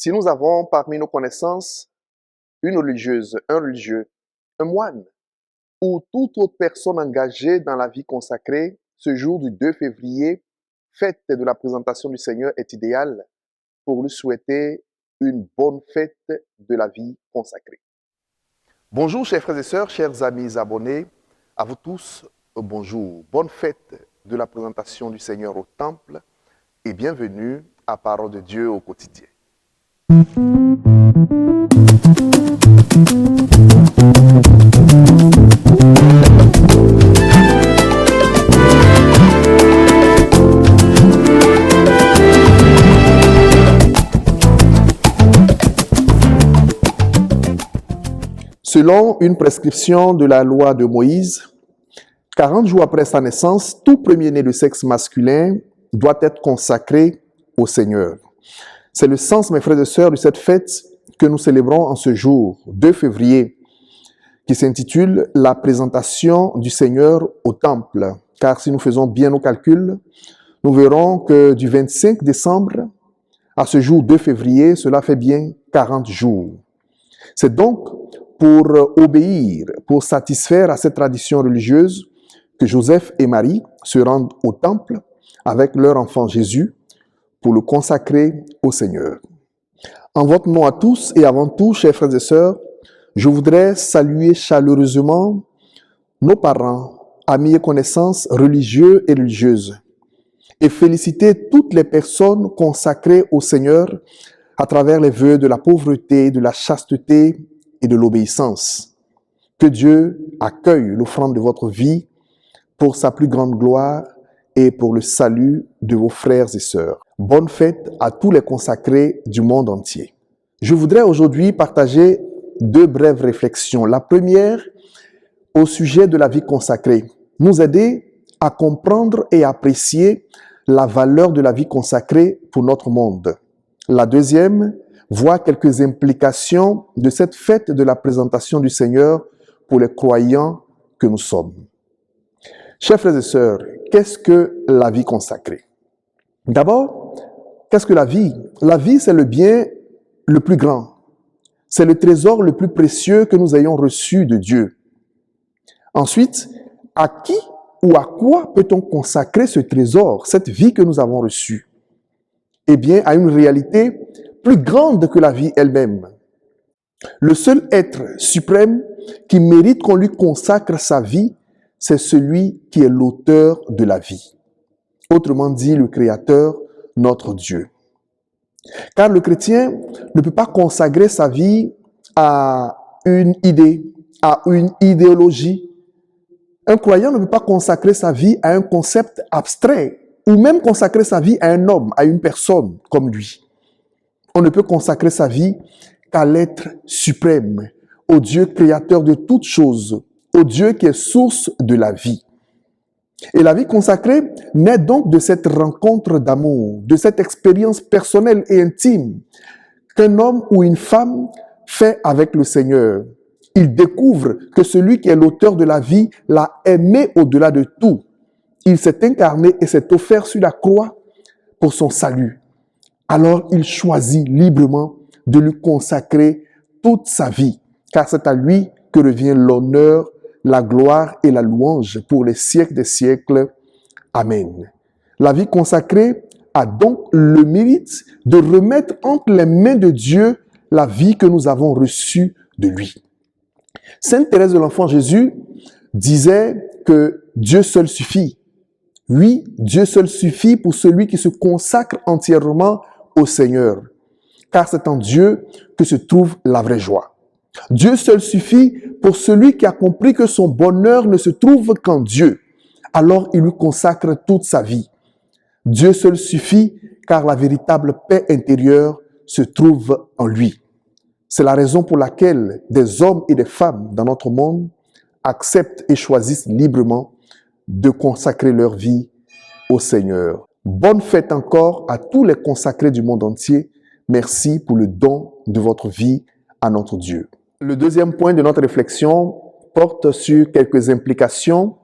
Si nous avons parmi nos connaissances une religieuse, un religieux, un moine ou toute autre personne engagée dans la vie consacrée, ce jour du 2 février, fête de la présentation du Seigneur, est idéal pour lui souhaiter une bonne fête de la vie consacrée. Bonjour chers frères et sœurs, chers amis abonnés, à vous tous, bonjour. Bonne fête de la présentation du Seigneur au temple et bienvenue à Parole de Dieu au quotidien. Selon une prescription de la loi de Moïse, 40 jours après sa naissance, tout premier-né de sexe masculin doit être consacré au Seigneur. C'est le sens, mes frères et sœurs, de cette fête que nous célébrons en ce jour, 2 février, qui s'intitule « La présentation du Seigneur au temple ». Car si nous faisons bien nos calculs, nous verrons que du 25 décembre à ce jour 2 février, cela fait bien 40 jours. C'est donc pour obéir, pour satisfaire à cette tradition religieuse que Joseph et Marie se rendent au temple avec leur enfant Jésus pour le consacrer au Seigneur. En votre nom à tous et avant tout, chers frères et sœurs, je voudrais saluer chaleureusement nos parents, amis et connaissances religieux et religieuses et féliciter toutes les personnes consacrées au Seigneur à travers les vœux de la pauvreté, de la chasteté et de l'obéissance. Que Dieu accueille l'offrande de votre vie pour sa plus grande gloire et pour le salut de vos frères et sœurs. Bonne fête à tous les consacrés du monde entier. Je voudrais aujourd'hui partager deux brèves réflexions. La première, au sujet de la vie consacrée, nous aider à comprendre et apprécier la valeur de la vie consacrée pour notre monde. La deuxième, voir quelques implications de cette fête de la présentation du Seigneur pour les croyants que nous sommes. Chers frères et sœurs, qu'est-ce que la vie consacrée? D'abord, qu'est-ce que la vie? La vie, c'est le bien le plus grand. C'est le trésor le plus précieux que nous ayons reçu de Dieu. Ensuite, à qui ou à quoi peut-on consacrer ce trésor, cette vie que nous avons reçue? Eh bien, à une réalité plus grande que la vie elle-même. Le seul être suprême qui mérite qu'on lui consacre sa vie, c'est celui qui est l'auteur de la vie. Autrement dit, le Créateur, notre Dieu. Car le chrétien ne peut pas consacrer sa vie à une idée, à une idéologie. Un croyant ne peut pas consacrer sa vie à un concept abstrait, ou même consacrer sa vie à un homme, à une personne comme lui. On ne peut consacrer sa vie qu'à l'être suprême, au Dieu créateur de toutes choses, au Dieu qui est source de la vie. Et la vie consacrée naît donc de cette rencontre d'amour, de cette expérience personnelle et intime qu'un homme ou une femme fait avec le Seigneur. Il découvre que celui qui est l'auteur de la vie l'a aimé au-delà de tout. Il s'est incarné et s'est offert sur la croix pour son salut. Alors il choisit librement de lui consacrer toute sa vie, car c'est à lui que revient l'honneur, la gloire et la louange pour les siècles des siècles. Amen. La vie consacrée a donc le mérite de remettre entre les mains de Dieu la vie que nous avons reçue de lui. Sainte Thérèse de l'Enfant Jésus disait que Dieu seul suffit. Oui, Dieu seul suffit pour celui qui se consacre entièrement au Seigneur, car c'est en Dieu que se trouve la vraie joie. Dieu seul suffit pour celui qui a compris que son bonheur ne se trouve qu'en Dieu. Alors il lui consacre toute sa vie. Dieu seul suffit car la véritable paix intérieure se trouve en lui. C'est la raison pour laquelle des hommes et des femmes dans notre monde acceptent et choisissent librement de consacrer leur vie au Seigneur. Bonne fête encore à tous les consacrés du monde entier. Merci pour le don de votre vie à notre Dieu. Le deuxième point de notre réflexion porte sur quelques implications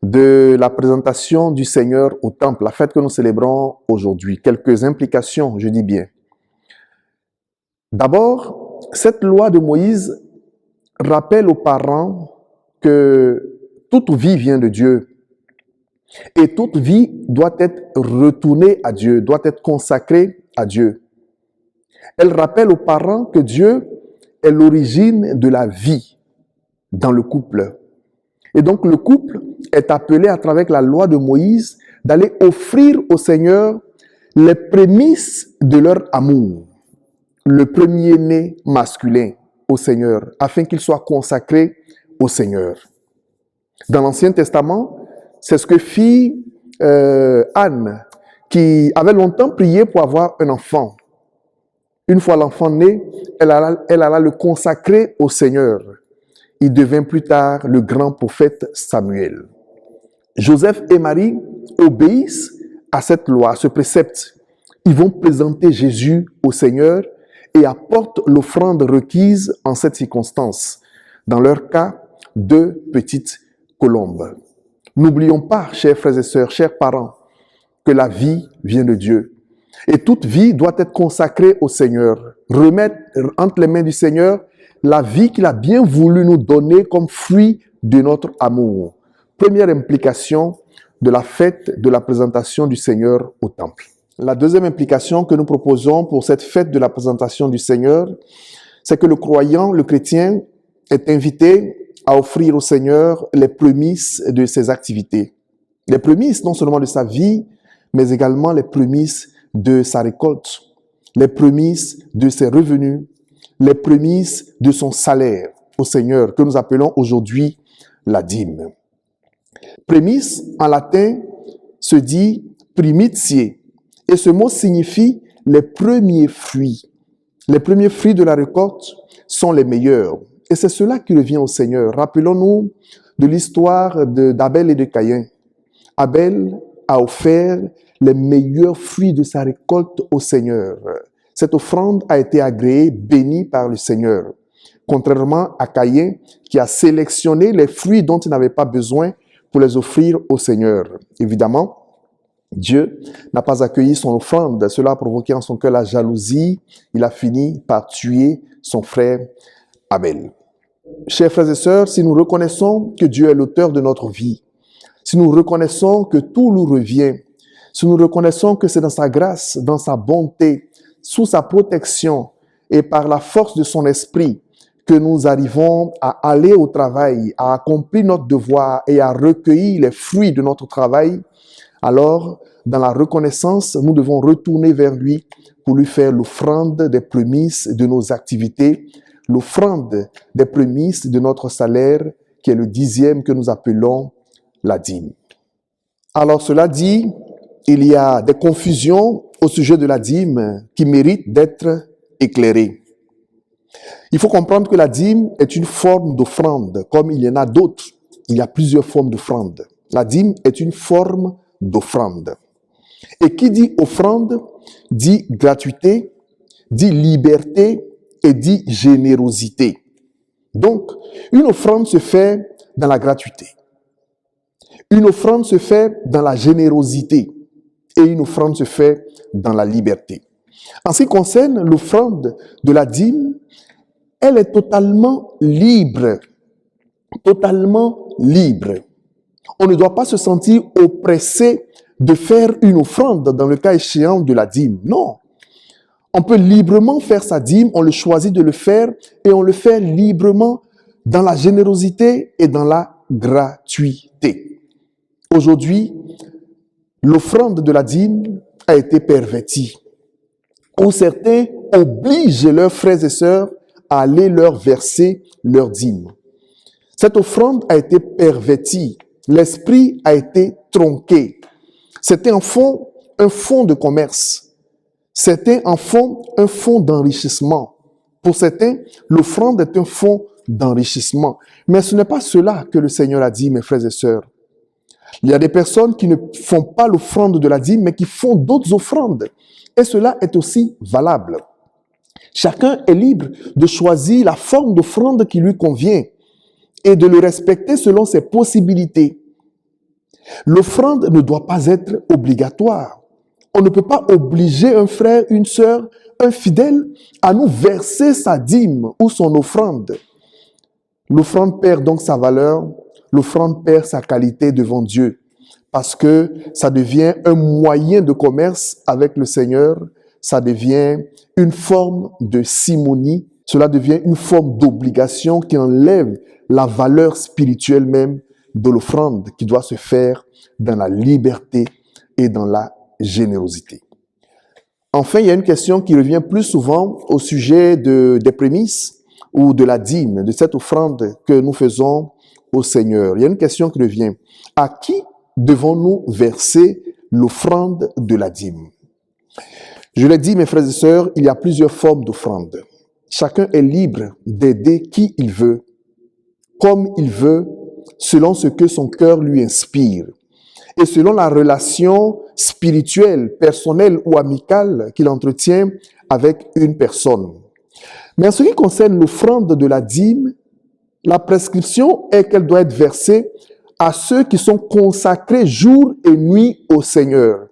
de la présentation du Seigneur au temple, la fête que nous célébrons aujourd'hui. Quelques implications, je dis bien. D'abord, cette loi de Moïse rappelle aux parents que toute vie vient de Dieu et toute vie doit être retournée à Dieu, doit être consacrée à Dieu. Elle rappelle aux parents que Dieu est l'origine de la vie dans le couple. Et donc le couple est appelé à travers la loi de Moïse d'aller offrir au Seigneur les prémices de leur amour, le premier-né masculin au Seigneur, afin qu'il soit consacré au Seigneur. Dans l'Ancien Testament, c'est ce que fit Anne, qui avait longtemps prié pour avoir un enfant. Une fois l'enfant né, elle alla le consacrer au Seigneur. Il devint plus tard le grand prophète Samuel. Joseph et Marie obéissent à cette loi, à ce précepte. Ils vont présenter Jésus au Seigneur et apportent l'offrande requise en cette circonstance. Dans leur cas, 2 petites colombes. N'oublions pas, chers frères et sœurs, chers parents, que la vie vient de Dieu. Et toute vie doit être consacrée au Seigneur. Remettre entre les mains du Seigneur la vie qu'il a bien voulu nous donner comme fruit de notre amour. Première implication de la fête de la présentation du Seigneur au temple. La deuxième implication que nous proposons pour cette fête de la présentation du Seigneur, c'est que le croyant, le chrétien, est invité à offrir au Seigneur les prémices de ses activités. Les prémices non seulement de sa vie, mais également les prémices de sa récolte, les prémices de ses revenus, les prémices de son salaire au Seigneur, que nous appelons aujourd'hui la dîme. Prémisse, en latin, se dit primitiae, et ce mot signifie les premiers fruits. Les premiers fruits de la récolte sont les meilleurs, et c'est cela qui revient au Seigneur. Rappelons-nous de l'histoire d'Abel et de Caïn. Abel a offert les meilleurs fruits de sa récolte au Seigneur. Cette offrande a été agréée, bénie par le Seigneur. Contrairement à Caïn, qui a sélectionné les fruits dont il n'avait pas besoin pour les offrir au Seigneur. Évidemment, Dieu n'a pas accueilli son offrande. Cela a provoqué en son cœur la jalousie. Il a fini par tuer son frère Abel. Chers frères et sœurs, si nous reconnaissons que Dieu est l'auteur de notre vie, si nous reconnaissons que tout nous revient, si nous reconnaissons que c'est dans sa grâce, dans sa bonté, sous sa protection et par la force de son esprit que nous arrivons à aller au travail, à accomplir notre devoir et à recueillir les fruits de notre travail, alors, dans la reconnaissance, nous devons retourner vers lui pour lui faire l'offrande des prémices de nos activités, l'offrande des prémices de notre salaire, qui est le 10e que nous appelons la dîme. Alors, cela dit, il y a des confusions au sujet de la dîme qui méritent d'être éclairées. Il faut comprendre que la dîme est une forme d'offrande, comme il y en a d'autres. Il y a plusieurs formes d'offrande. La dîme est une forme d'offrande. Et qui dit offrande, dit gratuité, dit liberté et dit générosité. Donc, une offrande se fait dans la gratuité. Une offrande se fait dans la générosité. Et une offrande se fait dans la liberté. En ce qui concerne l'offrande de la dîme, elle est totalement libre. Totalement libre. On ne doit pas se sentir oppressé de faire une offrande dans le cas échéant de la dîme. Non. On peut librement faire sa dîme, on le choisit de le faire et on le fait librement dans la générosité et dans la gratuité. Aujourd'hui, l'offrande de la dîme a été pervertie. Où certains obligent leurs frères et sœurs à aller leur verser leur dîme. Cette offrande a été pervertie. L'esprit a été tronqué. C'était en fond un fonds de commerce. C'était en fond un fonds d'enrichissement. Pour certains, l'offrande est un fonds d'enrichissement. Mais ce n'est pas cela que le Seigneur a dit, mes frères et sœurs. Il y a des personnes qui ne font pas l'offrande de la dîme, mais qui font d'autres offrandes. Et cela est aussi valable. Chacun est libre de choisir la forme d'offrande qui lui convient et de le respecter selon ses possibilités. L'offrande ne doit pas être obligatoire. On ne peut pas obliger un frère, une sœur, un fidèle à nous verser sa dîme ou son offrande. L'offrande perd donc sa valeur, l'offrande perd sa qualité devant Dieu, parce que ça devient un moyen de commerce avec le Seigneur, ça devient une forme de simonie, cela devient une forme d'obligation qui enlève la valeur spirituelle même de l'offrande qui doit se faire dans la liberté et dans la générosité. Enfin, il y a une question qui revient plus souvent au sujet des prémices ou de la dîme, de cette offrande que nous faisons au Seigneur. Il y a une question qui revient. À qui devons-nous verser l'offrande de la dîme? Je l'ai dit, mes frères et sœurs, il y a plusieurs formes d'offrande. Chacun est libre d'aider qui il veut, comme il veut, selon ce que son cœur lui inspire et selon la relation spirituelle, personnelle ou amicale qu'il entretient avec une personne. Mais en ce qui concerne l'offrande de la dîme, la prescription est qu'elle doit être versée à ceux qui sont consacrés jour et nuit au Seigneur,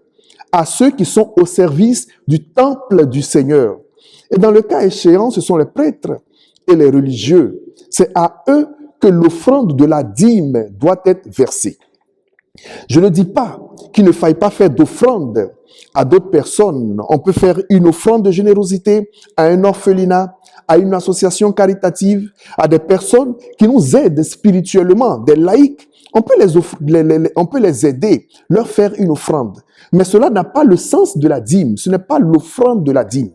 à ceux qui sont au service du temple du Seigneur. Et dans le cas échéant, ce sont les prêtres et les religieux. C'est à eux que l'offrande de la dîme doit être versée. Je ne dis pas qu'il ne faille pas faire d'offrande à d'autres personnes. On peut faire une offrande de générosité à un orphelinat, à une association caritative, à des personnes qui nous aident spirituellement, des laïcs. On peut les aider, leur faire une offrande. Mais cela n'a pas le sens de la dîme. Ce n'est pas l'offrande de la dîme.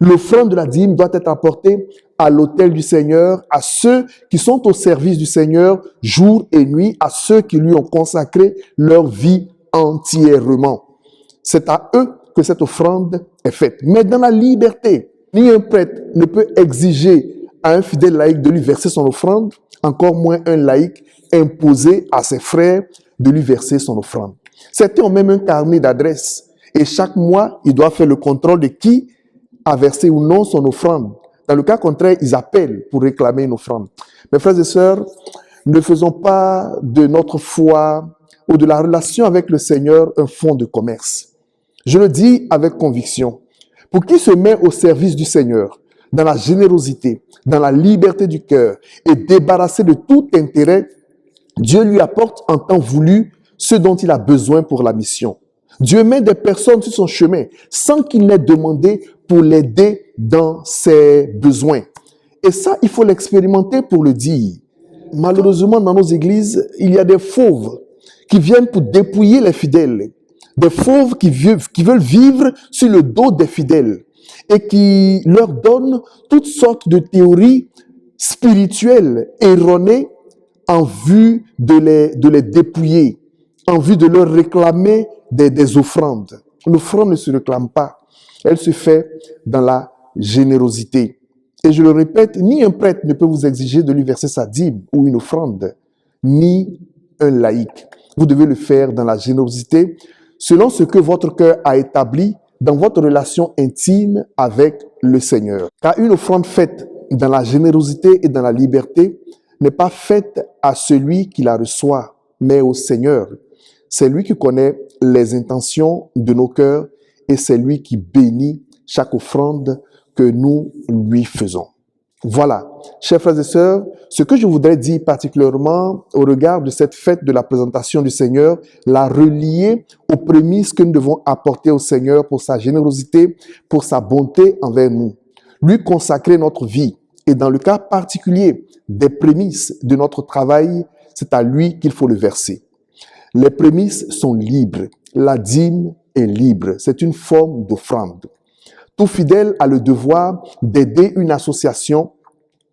L'offrande de la dîme doit être apportée à l'autel du Seigneur, à ceux qui sont au service du Seigneur jour et nuit, à ceux qui lui ont consacré leur vie entièrement. C'est à eux que cette offrande est faite. Mais dans la liberté, ni un prêtre ne peut exiger à un fidèle laïc de lui verser son offrande, encore moins un laïc imposer à ses frères de lui verser son offrande. Certains ont même un carnet d'adresses et chaque mois, ils doivent faire le contrôle de qui a versé ou non son offrande. Dans le cas contraire, ils appellent pour réclamer une offrande. Mes frères et sœurs, ne faisons pas de notre foi ou de la relation avec le Seigneur un fonds de commerce. Je le dis avec conviction. Pour qui se met au service du Seigneur, dans la générosité, dans la liberté du cœur et débarrassé de tout intérêt, Dieu lui apporte en temps voulu ce dont il a besoin pour la mission. Dieu met des personnes sur son chemin sans qu'il n'ait demandé pour l'aider dans ses besoins. Et ça, il faut l'expérimenter pour le dire. Malheureusement, dans nos églises, il y a des fauves qui viennent pour dépouiller les fidèles. Des fauves qui veulent vivre sur le dos des fidèles et qui leur donnent toutes sortes de théories spirituelles erronées en vue de les dépouiller, en vue de leur réclamer des offrandes. L'offrande ne se réclame pas. Elle se fait dans la générosité. Et je le répète, ni un prêtre ne peut vous exiger de lui verser sa dîme ou une offrande, ni un laïc. Vous devez le faire dans la générosité, selon ce que votre cœur a établi dans votre relation intime avec le Seigneur. Car une offrande faite dans la générosité et dans la liberté n'est pas faite à celui qui la reçoit, mais au Seigneur. C'est lui qui connaît les intentions de nos cœurs et c'est lui qui bénit chaque offrande que nous lui faisons. Voilà, chers frères et sœurs, ce que je voudrais dire particulièrement au regard de cette fête de la présentation du Seigneur, la relier aux prémices que nous devons apporter au Seigneur pour sa générosité, pour sa bonté envers nous. Lui consacrer notre vie et dans le cas particulier des prémices de notre travail, c'est à lui qu'il faut le verser. Les prémices sont libres, la dîme est libre, c'est une forme d'offrande. Tout fidèle a le devoir d'aider une association,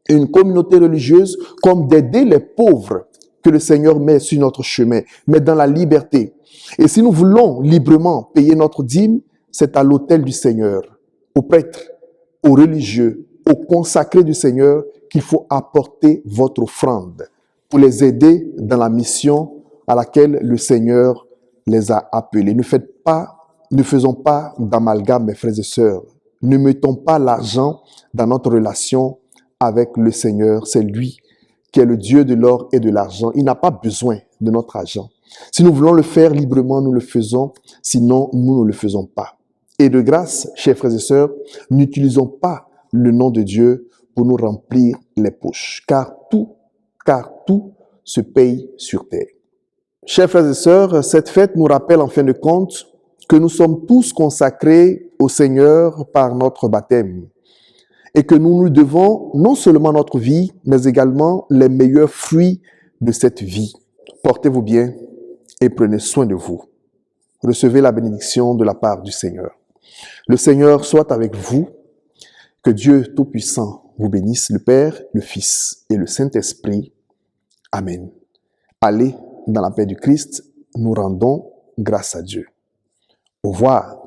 une communauté religieuse, comme d'aider les pauvres que le Seigneur met sur notre chemin, mais dans la liberté. Et si nous voulons librement payer notre dîme, c'est à l'autel du Seigneur, aux prêtres, aux religieux, aux consacrés du Seigneur qu'il faut apporter votre offrande pour les aider dans la mission à laquelle le Seigneur les a appelés. Ne faisons pas d'amalgame, mes frères et sœurs. Ne mettons pas l'argent dans notre relation avec le Seigneur. C'est lui qui est le Dieu de l'or et de l'argent. Il n'a pas besoin de notre argent. Si nous voulons le faire librement, nous le faisons. Sinon, nous ne le faisons pas. Et de grâce, chers frères et sœurs, n'utilisons pas le nom de Dieu pour nous remplir les poches, car tout se paye sur terre. Chers frères et sœurs, cette fête nous rappelle en fin de compte que nous sommes tous consacrés au Seigneur par notre baptême et que nous nous devons non seulement notre vie, mais également les meilleurs fruits de cette vie. Portez-vous bien et prenez soin de vous. Recevez la bénédiction de la part du Seigneur. Le Seigneur soit avec vous. Que Dieu Tout-Puissant vous bénisse, le Père, le Fils et le Saint-Esprit. Amen. Allez dans la paix du Christ, nous rendons grâce à Dieu. Au revoir.